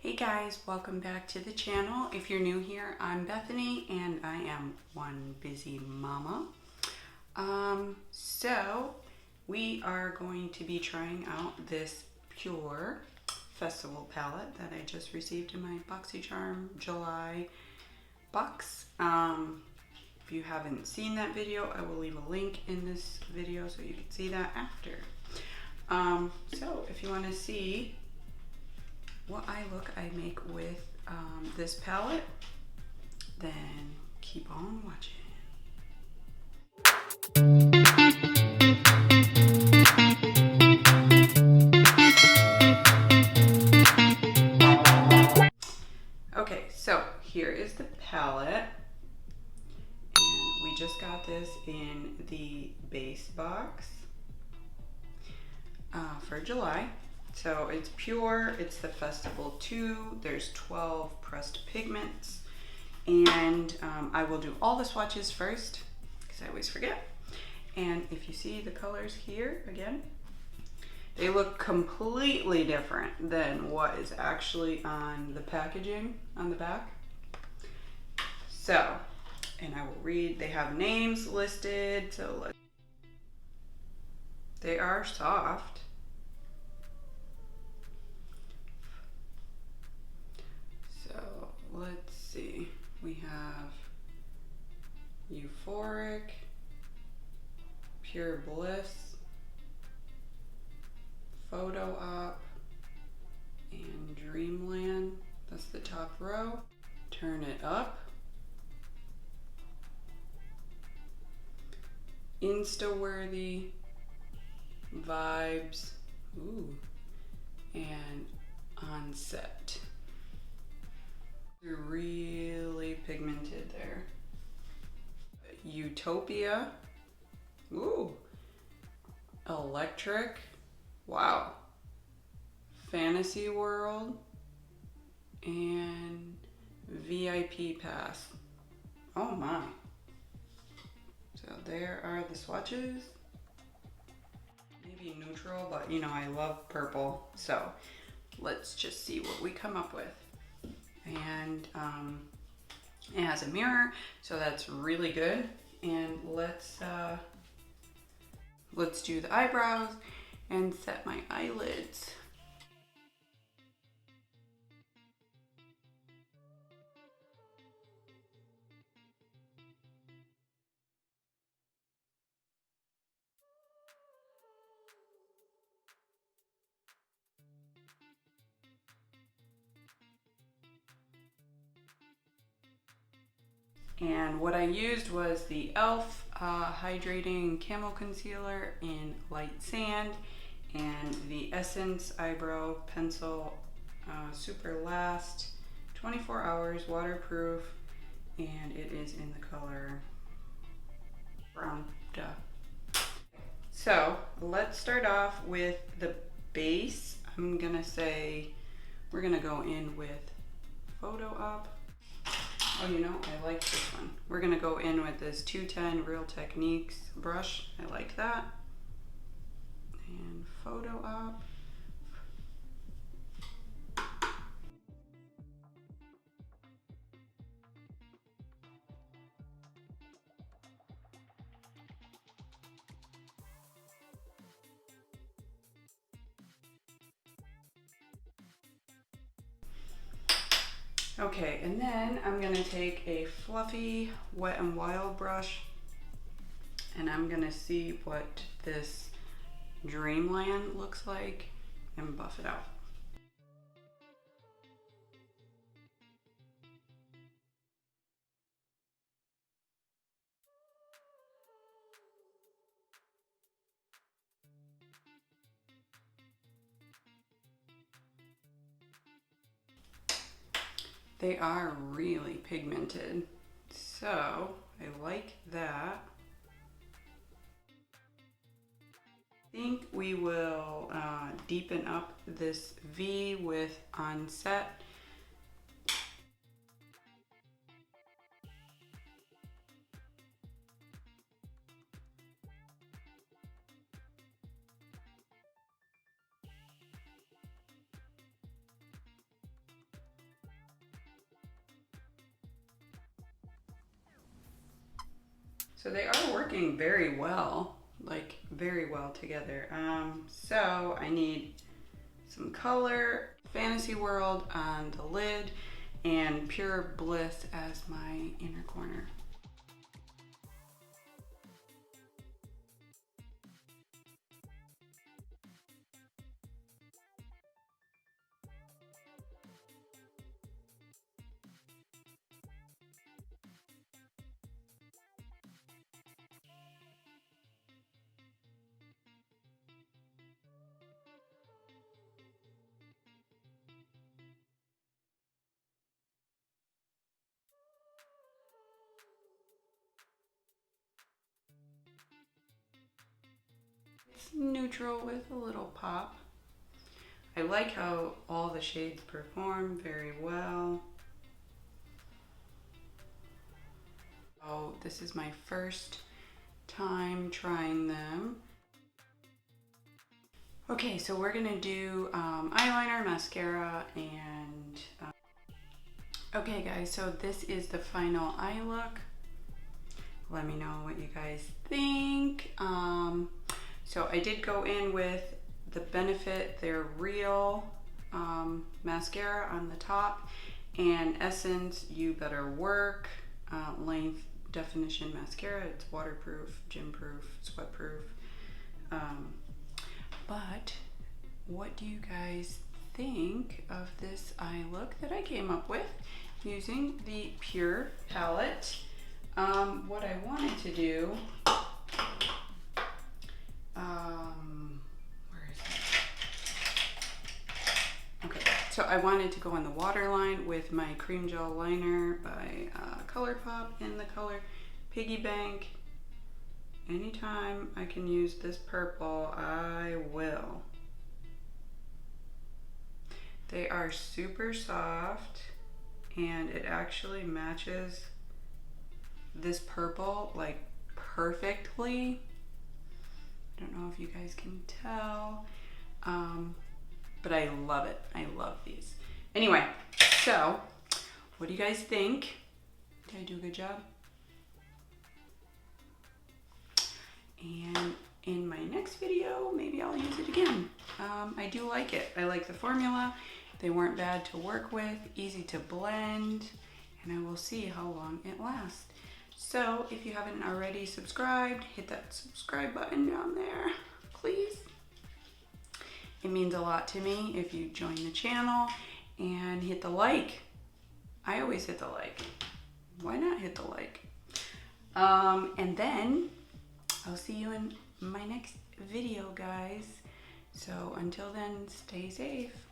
Hey guys, welcome back to the channel. If you're new here, I'm Bethany and I am one busy mama. So we are going to be trying out this PUR Festival palette that I just received in my Boxycharm July box. If you haven't seen that video, I will leave a link in this video so you can see that after. So if you want to see what I make with this palette, then keep on watching. Okay, so here is the palette, and we just got this in the base box for July. So it's PUR, it's the Festival 2, there's 12 pressed pigments, and I will do all the swatches first, because I always forget. And if you see the colors here, again, they look completely different than what is actually on the packaging on the back. So, and I will read, they have names listed, so they are soft. Let's see, we have Euphoric, Pure Bliss, Photo Op, and Dreamland. That's the top row. Turn it up. Insta-worthy, Vibes, ooh, and Onset. They're really pigmented there. Utopia, ooh, Electric, wow, Fantasy World, and VIP Pass. Oh my. So there are the swatches. Maybe neutral, but you know I love purple, so let's just see what we come up with. And it has a mirror, so that's really good. And let's do the eyebrows and set my eyelids. And what I used was the e.l.f. Hydrating Camo Concealer in Light Sand and the Essence Eyebrow Pencil Super Last, 24 hours, waterproof, and it is in the color brown. Duh. So let's start off with the base. I'm gonna say we're gonna go in with Photo Op. Oh, you know, I like this one. We're gonna go in with this 210 Real Techniques brush. I like that. And Photo Op. Okay, and then I'm gonna take a fluffy Wet n Wild brush and I'm gonna see what this Dreamland looks like and buff it out. They are really pigmented, so I like that. I think we will deepen up this V with Onset. So they are working very well, like very well together. So I need some color, Fantasy World on the lid, and Pure Bliss as my inner corner. It's neutral with a little pop. I like how all the shades perform very well. Oh, this is my first time trying them. Okay, so we're gonna do eyeliner, mascara, and okay guys, so this is the final eye look. Let me know what you guys think. So I did go in with the Benefit They're Real mascara on the top, and Essence You Better Work length definition mascara. It's waterproof, gym proof, sweat proof. But what do you guys think of this eye look that I came up with using the PUR palette? What I wanted to do, where is it? Okay, so I wanted to go on the waterline with my cream gel liner by ColourPop in the color Piggy Bank. Anytime I can use this purple, I will. They are super soft, and it actually matches this purple like perfectly. I don't know if you guys can tell, but I love it. I love these. Anyway, so what do you guys think? Did I do a good job? And in my next video, maybe I'll use it again. I do like it. I like the formula. They weren't bad to work with, easy to blend, and I will see how long it lasts. So if you haven't already subscribed, hit that subscribe button down there, please. It means a lot to me if you join the channel, and hit the like. I always hit the like. Why not hit the like? And then I'll see you in my next video, guys. So until then, stay safe.